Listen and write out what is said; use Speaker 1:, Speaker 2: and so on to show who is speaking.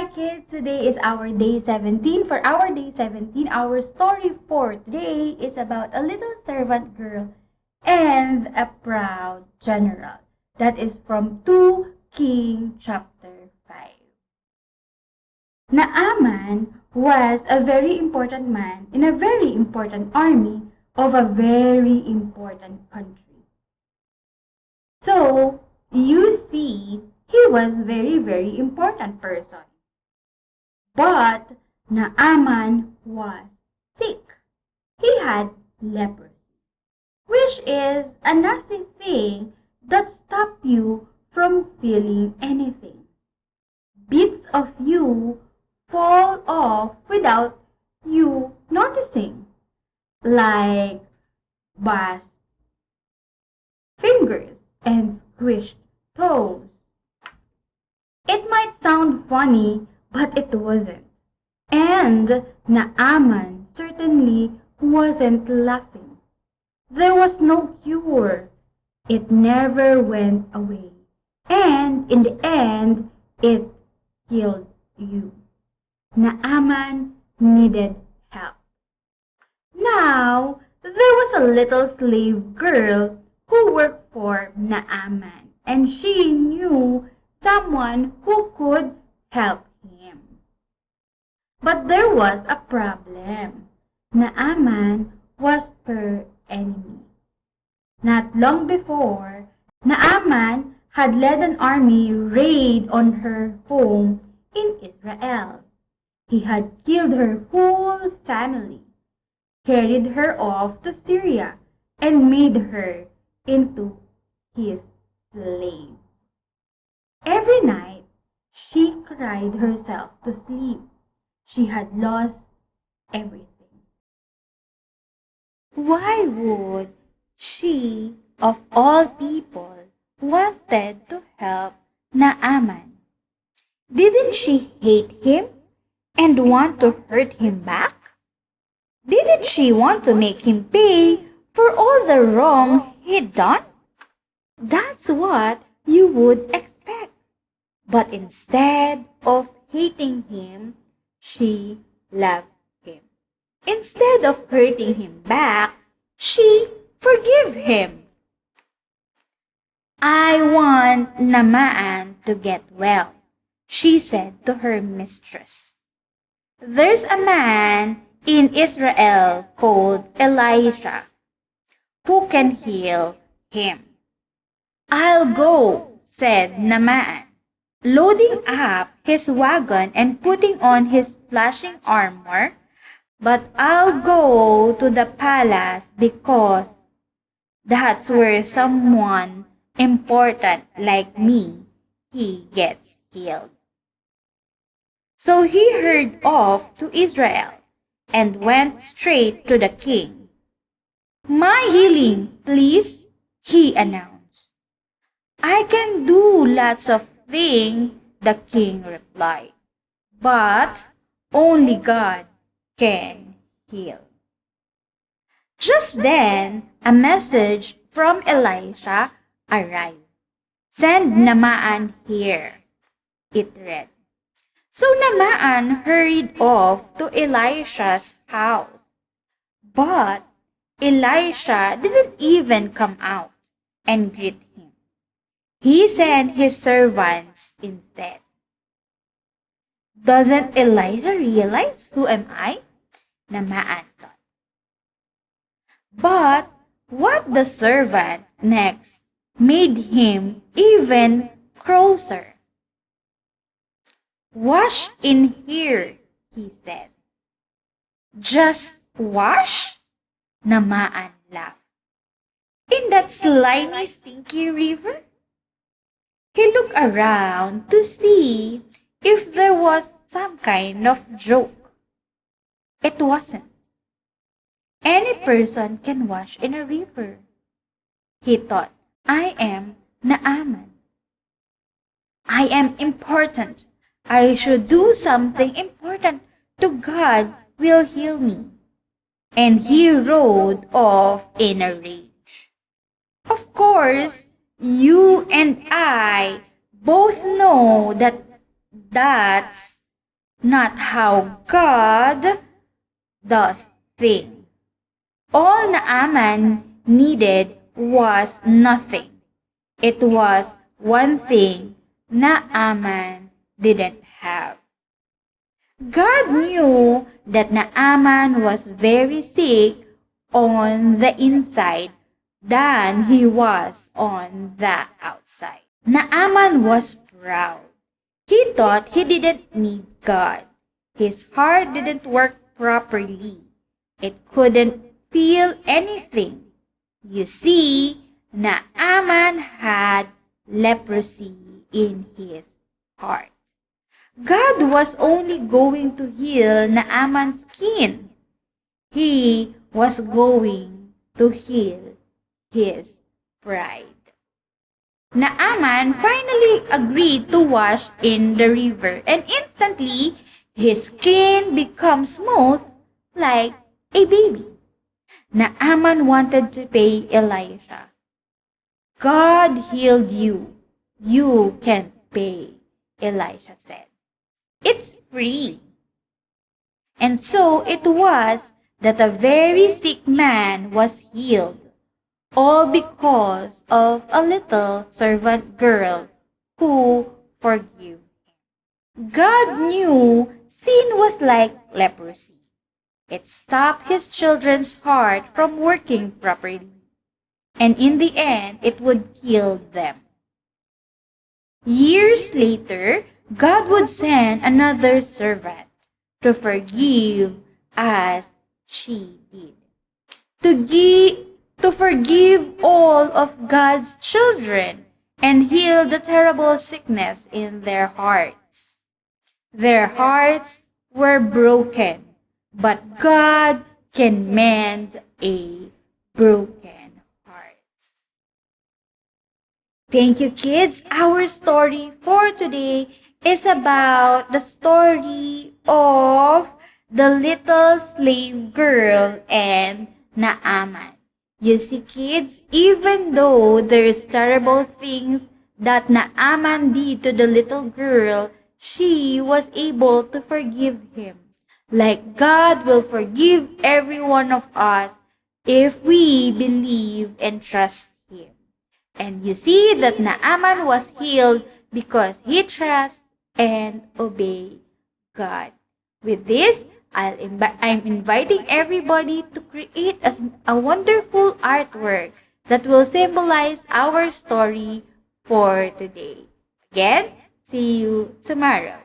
Speaker 1: Hi kids, today is our day 17. For our day 17, our story for today is about a little servant girl and a proud general. That is from 2 King chapter 5. Naaman was a very important man in a very important army of a very important country. So, you see, he was very important person. But Naaman was sick. He had leprosy, which is a nasty thing that stops you from feeling anything. Bits of you fall off without you noticing, like bust fingers and squished toes. It might sound funny, but it wasn't. And Naaman certainly wasn't laughing. There was no cure. It never went away. And in the end, it killed you. Naaman needed help. Now, there was a little slave girl who worked for Naaman, and she knew someone who could help him. But there was a problem. Naaman was her enemy. Not long before, Naaman had led an army raid on her home in Israel. He had killed her whole family, carried her off to Syria, and made her into his slave. Every night, she cried herself to sleep. She had lost everything. Why would she, of all people, wanted to help Naaman? Didn't she hate him and want to hurt him back? Didn't she want to make him pay for all the wrong he'd done? That's what you would expect. But instead of hating him, she loved him. Instead of hurting him back, she forgave him. I want Naaman to get well, she said to her mistress. There's a man in Israel called Elisha who can heal him. I'll go, said Naaman, loading up his wagon and putting on his flashing armor. But I'll go to the palace because that's where someone important like me, he gets healed. So he hurried off to Israel and went straight to the king. My healing, please, he announced. I can do lots of things, the king replied, but only God can heal. Just then, a message from Elisha arrived. Send Naaman here, it read. So Naaman hurried off to Elisha's house. But Elisha didn't even come out and greet him. He sent his servants instead. Doesn't Elijah realize who am I? Naaman thought. But what the servant next made him even crosser. Wash in here, he said. Just wash? Naaman laughed. In that slimy, stinky river? He looked around to see if there was some kind of joke. It wasn't. Any person can wash in a river. He thought, I am Naaman. I am important. I should do something important to God will heal me. And he rode off in a rage. Of course, you and I both know that that's not how God does things. All Naaman needed was nothing. It was one thing Naaman didn't have. God knew that Naaman was very sick on the inside than he was on the outside. Naaman was proud. He thought he didn't need God. His heart didn't work properly. It couldn't feel anything. You see, Naaman had leprosy in his heart. God was only going to heal Naaman's skin. He was going to heal his pride. Naaman finally agreed to wash in the river, and instantly his skin becomes smooth like a baby. Naaman wanted to pay Elisha. God healed you. You can't pay, Elisha said. It's free. And so it was that a very sick man was healed, all because of a little servant girl who forgave him. God knew sin was like leprosy. It stopped his children's heart from working properly, and in the end, it would kill them. Years later, God would send another servant to forgive as she did. To forgive all of God's children and heal the terrible sickness in their hearts. Their hearts were broken, but God can mend a broken heart. Thank you, kids. Our story for today is about the story of the little slave girl and Naaman. You see, kids, even though there's terrible things that Naaman did to the little girl, she was able to forgive him. Like God will forgive every one of us if we believe and trust him. And you see that Naaman was healed because he trusts and obeyed God. With this, I'm inviting everybody to create a wonderful artwork that will symbolize our story for today. Again, see you tomorrow.